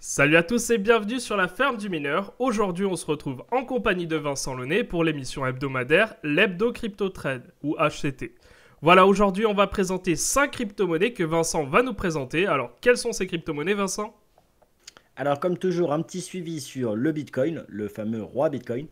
Salut à tous et bienvenue sur la ferme du mineur. Aujourd'hui, on se retrouve en compagnie de Vincent Launay pour l'émission hebdomadaire l'Hebdo Crypto Trade ou HCT. Voilà, aujourd'hui, on va présenter 5 crypto-monnaies que Vincent va nous présenter. Alors, quelles sont ces crypto-monnaies, Vincent? Alors comme toujours, un petit suivi sur le Bitcoin, le fameux roi Bitcoin.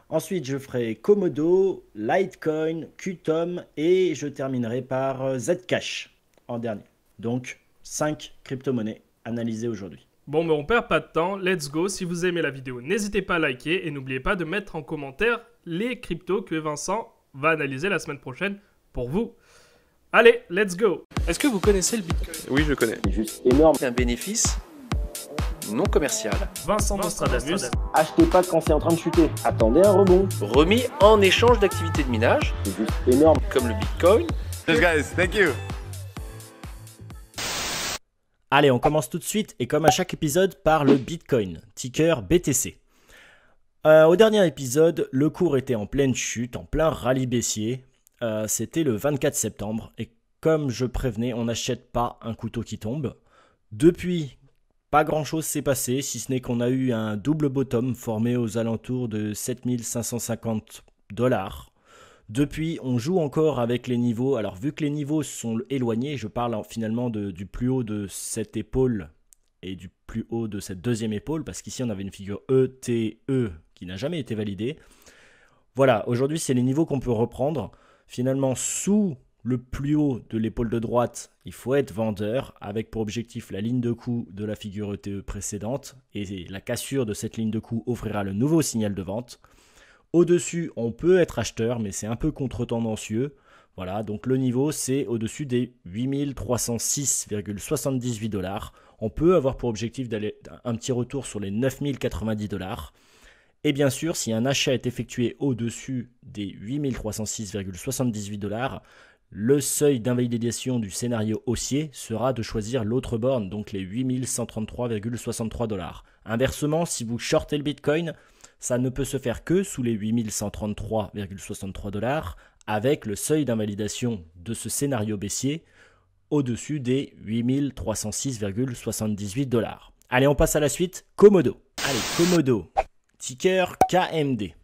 Ensuite, je ferai Komodo, Litecoin, Qtom et je terminerai par Zcash en dernier. Donc 5 crypto-monnaies analysées aujourd'hui. Bon, mais on perd pas de temps, let's go. Si vous aimez la vidéo, n'hésitez pas à liker et n'oubliez pas de mettre en commentaire les cryptos que Vincent va analyser la semaine prochaine pour vous. Allez, let's go. Est-ce que vous connaissez le Bitcoin? Oui, je connais. C'est juste énorme. C'est un bénéfice non commercial. Vincent Nostradamus. Achetez pas quand c'est en train de chuter. Attendez un rebond. Remis en échange d'activités de minage, C'est juste énorme. comme le Bitcoin. Yes, guys, thank you. Allez, on commence tout de suite et comme à chaque épisode par le Bitcoin, ticker BTC. Au dernier épisode, le cours était en pleine chute, en plein rallye baissier. C'était le 24 septembre et comme je prévenais, on n'achète pas un couteau qui tombe. Depuis, pas grand chose s'est passé, si ce n'est qu'on a eu un double bottom formé aux alentours de 7550 $. Depuis, on joue encore avec les niveaux. Alors, vu que les niveaux sont éloignés, je parle finalement du plus haut de cette épaule et du plus haut de cette deuxième épaule, parce qu'ici, on avait une figure ETE qui n'a jamais été validée. Voilà, aujourd'hui, c'est les niveaux qu'on peut reprendre. Finalement, sous le plus haut de l'épaule de droite, il faut être vendeur, avec pour objectif la ligne de coup de la figure ETE précédente, et la cassure de cette ligne de coup offrira le nouveau signal de vente. Au-dessus, on peut être acheteur, mais c'est un peu contre-tendancieux. Voilà, donc le niveau, c'est au-dessus des 8306,78 $. On peut avoir pour objectif d'aller un petit retour sur les 9090 $. Et bien sûr, si un achat est effectué au-dessus des 8306,78 $, le seuil d'invalidation du scénario haussier sera de choisir l'autre borne, donc les 8133,63 $. Inversement, si vous shortez le Bitcoin, ça ne peut se faire que sous les 8133,63 $, avec le seuil d'invalidation de ce scénario baissier au-dessus des 8306,78 $. Allez, on passe à la suite. Komodo. Allez, Komodo. Ticker KMD.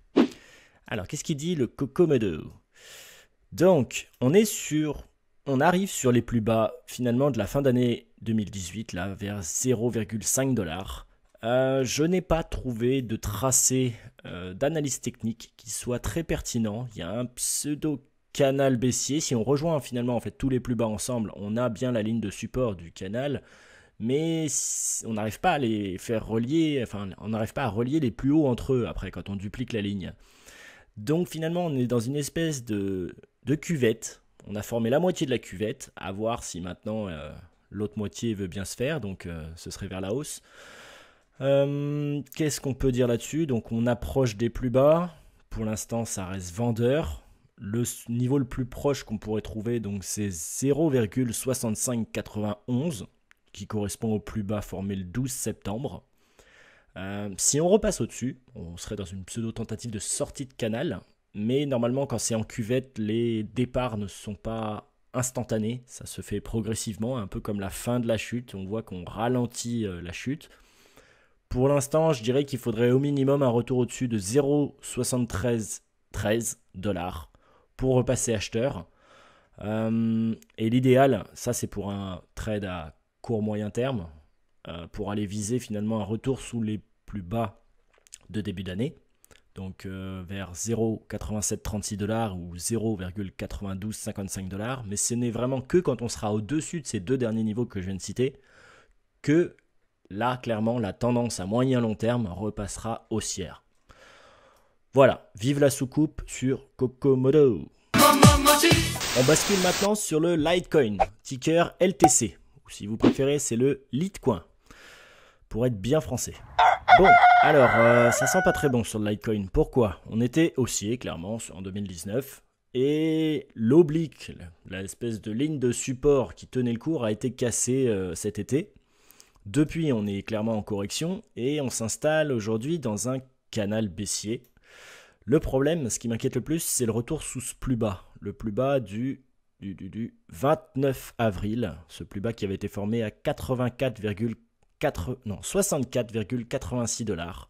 Alors, qu'est-ce qu'il dit le Komodo? Donc, on arrive sur les plus bas finalement de la fin d'année 2018, là, vers 0,5 $. Je n'ai pas trouvé de tracé d'analyse technique qui soit très pertinent. Il y a un pseudo canal baissier. Si on rejoint finalement en fait tous les plus bas ensemble, on a bien la ligne de support du canal, mais on n'arrive pas à les faire relier. Enfin, on n'arrive pas à relier les plus hauts entre eux après quand on duplique la ligne. Donc finalement, on est dans une espèce de cuvette. On a formé la moitié de la cuvette. À voir si maintenant l'autre moitié veut bien se faire. Donc ce serait vers la hausse. Qu'est-ce qu'on peut dire là-dessus? Donc on approche des plus bas. Pour l'instant, ça reste vendeur. Le niveau le plus proche qu'on pourrait trouver, donc c'est 0,6591 qui correspond au plus bas formé le 12 septembre. Si on repasse au-dessus, on serait dans une pseudo-tentative de sortie de canal. Mais normalement, quand c'est en cuvette, les départs ne sont pas instantanés. Ça se fait progressivement, un peu comme la fin de la chute. On voit qu'on ralentit la chute. Pour l'instant, je dirais qu'il faudrait au minimum un retour au-dessus de 0,7313 $ pour repasser acheteur. Et l'idéal, ça c'est pour un trade à court moyen terme, pour aller viser finalement un retour sous les plus bas de début d'année. Donc vers 0,8736 $ ou 0,9255 $. Mais ce n'est vraiment que quand on sera au-dessus de ces deux derniers niveaux que je viens de citer que là, clairement, la tendance à moyen long terme repassera haussière. Voilà, vive la soucoupe sur Komodo. On bascule maintenant sur le Litecoin, ticker LTC. Ou si vous préférez, c'est le Litecoin, pour être bien français. Bon, alors, ça sent pas très bon sur le Litecoin. Pourquoi? On était haussier, clairement, en 2019. Et l'oblique, l'espèce de ligne de support qui tenait le cours, a été cassée cet été. Depuis, on est clairement en correction et on s'installe aujourd'hui dans un canal baissier. Le problème, ce qui m'inquiète le plus, c'est le retour sous ce plus bas. Le plus bas du 29 avril. Ce plus bas qui avait été formé à 64,86 $.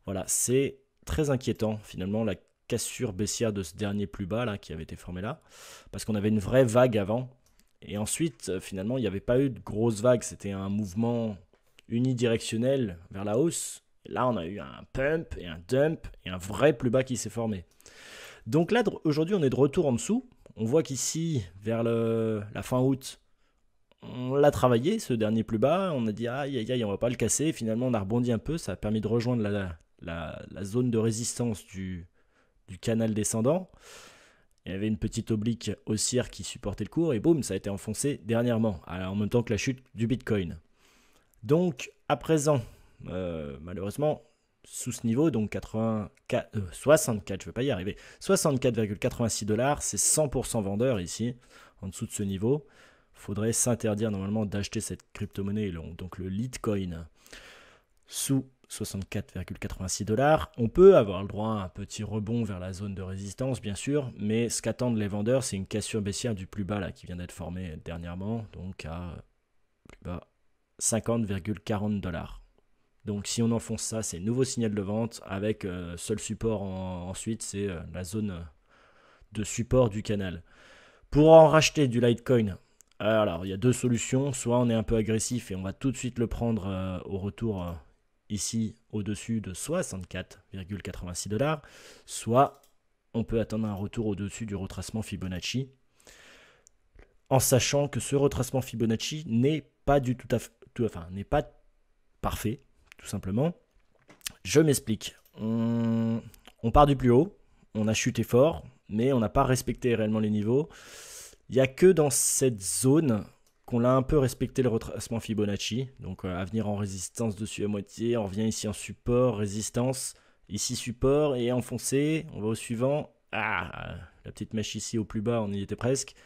Voilà, c'est très inquiétant finalement la cassure baissière de ce dernier plus bas là qui avait été formé là, parce qu'on avait une vraie vague avant, et ensuite finalement il n'y avait pas eu de grosse vague, c'était un mouvement unidirectionnel vers la hausse. Et là on a eu un pump et un dump et un vrai plus bas qui s'est formé. Donc là aujourd'hui on est de retour en dessous. On voit qu'ici vers la fin août on l'a travaillé ce dernier plus bas, on a dit aïe aïe aïe on va pas le casser, finalement on a rebondi un peu, ça a permis de rejoindre la zone de résistance du canal descendant. Il y avait une petite oblique haussière qui supportait le cours et boum, ça a été enfoncé dernièrement, en même temps que la chute du Bitcoin. Donc à présent, malheureusement, sous ce niveau, donc 64, je ne vais pas y arriver, 64,86 $, c'est 100% vendeur ici, en dessous de ce niveau. Il faudrait s'interdire normalement d'acheter cette crypto-monnaie, donc le Litecoin, sous 64,86 $. On peut avoir le droit à un petit rebond vers la zone de résistance, bien sûr, mais ce qu'attendent les vendeurs, c'est une cassure baissière du plus bas là, qui vient d'être formée dernièrement, donc à plus bas 50,40 $. Donc si on enfonce ça, c'est nouveau signal de vente, avec seul support ensuite, c'est la zone de support du canal. Pour en racheter du Litecoin, alors il y a deux solutions, soit on est un peu agressif et on va tout de suite le prendre au retour ici au-dessus de 64,86 $, soit on peut attendre un retour au-dessus du retracement Fibonacci, en sachant que ce retracement Fibonacci n'est pas n'est pas parfait, tout simplement. Je m'explique. On part du plus haut, on a chuté fort, mais on n'a pas respecté réellement les niveaux. Il n'y a que dans cette zone qu'on a un peu respecté le retracement Fibonacci, donc à venir en résistance dessus à moitié, on revient ici en support, résistance, ici support et enfoncé, on va au suivant, la petite mèche ici au plus bas, on y était presque.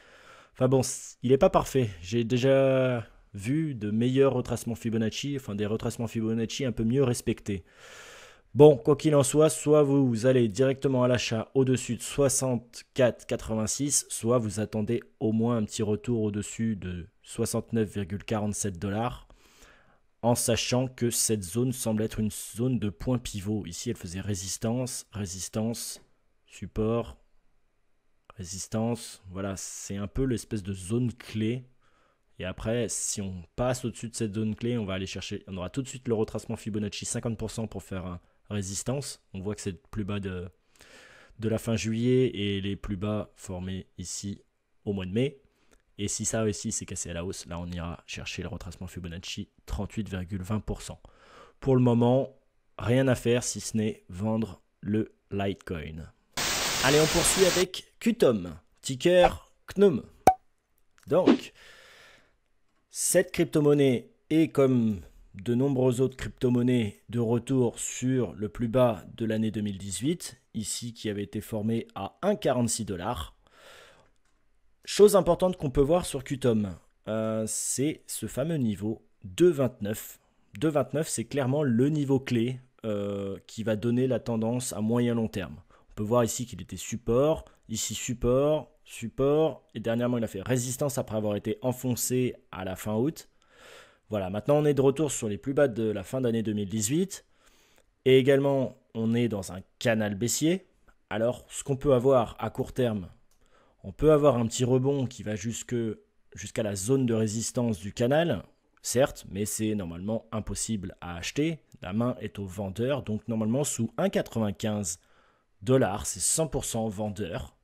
Enfin bon, il n'est pas parfait, j'ai déjà vu de meilleurs retracements Fibonacci, enfin des retracements Fibonacci un peu mieux respectés. Bon, quoi qu'il en soit, soit vous allez directement à l'achat au-dessus de 64,86, soit vous attendez au moins un petit retour au-dessus de 69,47 $, en sachant que cette zone semble être une zone de point pivot. Ici, elle faisait résistance, résistance, support, résistance. Voilà, c'est un peu l'espèce de zone clé. Et après, si on passe au-dessus de cette zone clé, on va aller chercher, on aura tout de suite le retracement Fibonacci 50% pour faire un résistance. On voit que c'est le plus bas de la fin juillet et les plus bas formés ici au mois de mai. Et si ça aussi c'est cassé à la hausse, là on ira chercher le retracement Fibonacci 38,20%. Pour le moment, rien à faire si ce n'est vendre le Litecoin. Allez, on poursuit avec Qtum, ticker KNUM. Donc, cette crypto-monnaie est comme de nombreuses autres crypto-monnaies de retour sur le plus bas de l'année 2018, ici qui avait été formé à 1,46 $. Chose importante qu'on peut voir sur Qtum, c'est ce fameux niveau 2,29. 2,29, c'est clairement le niveau clé qui va donner la tendance à moyen long terme. On peut voir ici qu'il était support, ici support, support, et dernièrement il a fait résistance après avoir été enfoncé à la fin août. Voilà, maintenant on est de retour sur les plus bas de la fin d'année 2018, et également on est dans un canal baissier. Alors ce qu'on peut avoir à court terme, on peut avoir un petit rebond qui va jusqu'à la zone de résistance du canal, certes, mais c'est normalement impossible à acheter. La main est au vendeur, donc normalement sous 1,95 $, c'est 100% vendeur.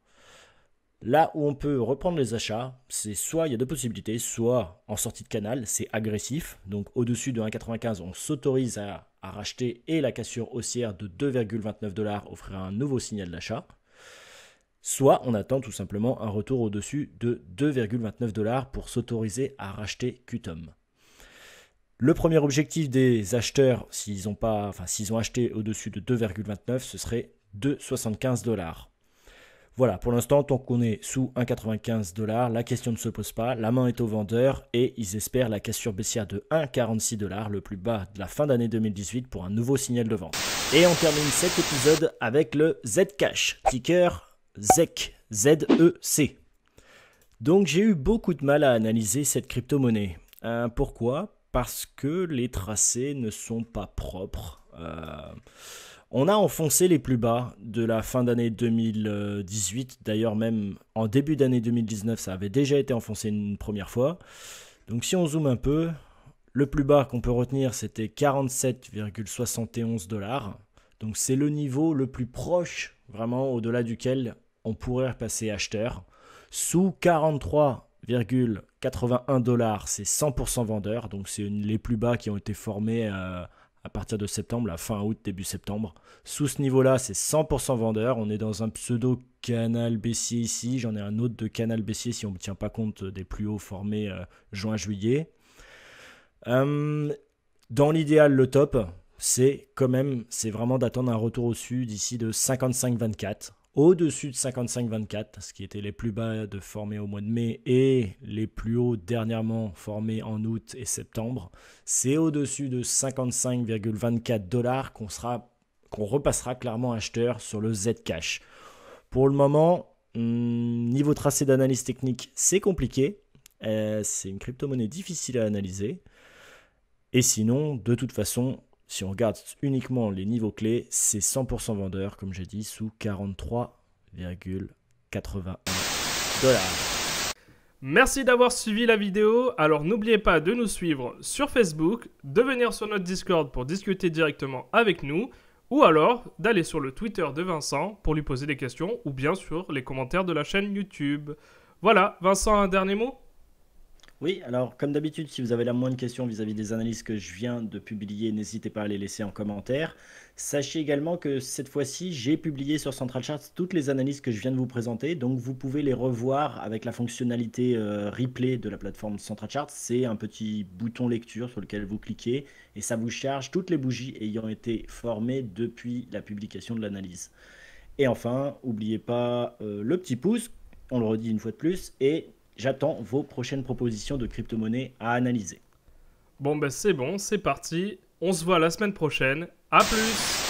Là où on peut reprendre les achats, c'est soit il y a deux possibilités, soit en sortie de canal, c'est agressif, donc au-dessus de 1,95 on s'autorise à racheter et la cassure haussière de 2,29 $ offrira un nouveau signal d'achat. Soit on attend tout simplement un retour au-dessus de 2,29 $ pour s'autoriser à racheter Qtum. Le premier objectif des acheteurs, s'ils ont acheté au-dessus de 2,29, ce serait 2,75 $. Voilà, pour l'instant, tant qu'on est sous 1,95 $, la question ne se pose pas, la main est au vendeur et ils espèrent la cassure baissière de 1,46 $, le plus bas de la fin d'année 2018 pour un nouveau signal de vente. Et on termine cet épisode avec le Zcash, ticker ZEC, Z-E-C. Donc j'ai eu beaucoup de mal à analyser cette crypto-monnaie. Pourquoi ? parce que les tracés ne sont pas propres. On a enfoncé les plus bas de la fin d'année 2018. D'ailleurs, même en début d'année 2019, ça avait déjà été enfoncé une première fois. Donc si on zoome un peu, le plus bas qu'on peut retenir, c'était 47,71 $. Donc c'est le niveau le plus proche, vraiment au-delà duquel on pourrait repasser acheteur. Sous 43,81 $, c'est 100% vendeur. Donc c'est les plus bas qui ont été formés à partir de septembre, la fin août, début septembre. Sous ce niveau-là, c'est 100% vendeur. On est dans un pseudo canal baissier ici. J'en ai un autre de canal baissier si on ne tient pas compte des plus hauts formés juin-juillet. Dans l'idéal, le top, c'est vraiment d'attendre un retour au-dessus d'ici de 55,24. Au-dessus de 55,24, ce qui était les plus bas de formés au mois de mai et les plus hauts dernièrement formés en août et septembre. C'est au-dessus de 55,24 $ qu'on repassera clairement acheteur sur le Zcash. Pour le moment, niveau tracé d'analyse technique, c'est compliqué. C'est une crypto-monnaie difficile à analyser. Et sinon, de toute façon, si on regarde uniquement les niveaux clés, c'est 100% vendeur, comme j'ai dit, sous 43,81 $. Merci d'avoir suivi la vidéo. Alors n'oubliez pas de nous suivre sur Facebook, de venir sur notre Discord pour discuter directement avec nous, ou alors d'aller sur le Twitter de Vincent pour lui poser des questions, ou bien sur les commentaires de la chaîne YouTube. Voilà, Vincent, un dernier mot ? Oui, alors comme d'habitude, si vous avez la moindre question vis-à-vis des analyses que je viens de publier, n'hésitez pas à les laisser en commentaire. Sachez également que cette fois-ci, j'ai publié sur Central Charts toutes les analyses que je viens de vous présenter, donc vous pouvez les revoir avec la fonctionnalité replay de la plateforme Central Charts. C'est un petit bouton lecture sur lequel vous cliquez et ça vous charge toutes les bougies ayant été formées depuis la publication de l'analyse. Et enfin, n'oubliez pas le petit pouce, on le redit une fois de plus, et j'attends vos prochaines propositions de crypto-monnaies à analyser. Bon, ben c'est bon, c'est parti. On se voit la semaine prochaine. À plus!